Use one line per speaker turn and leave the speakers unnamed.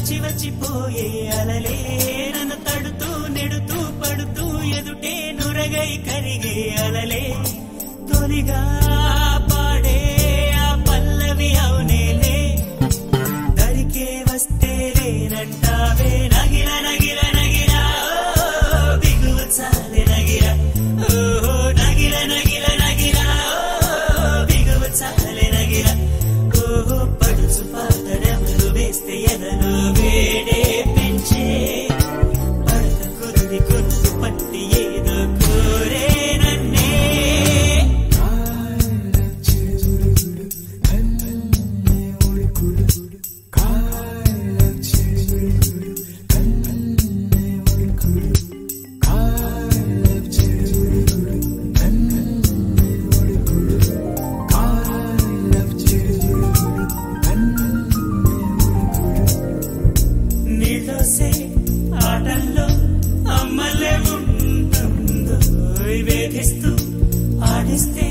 వచ్చి వచ్చిపోయే అలలే నన్ను తడుతూ నెడుతూ పడుతూ ఎదుటే నురగై కరిగే అలలే తొలిగా పాడే ఆ పల్లవి అవునేలే దరికే వస్తే లేనంటావే నగిర నగిర నగిర బిగువు చాలే నగిర ఓహో నగిర నగిర నగిర బిగువు చాలే నగిర ఓహో పడుచు పాతడెవరు వేస్తే ఎదలో వేడే పెంచే పడక కుదిరి కొరుకు పట్టి ఏదో కోరే నన్నే నీళ్ళోసే ఆటల్లో అమ్మలే ఉంటుందో వేధిస్తూ ఆడిస్తే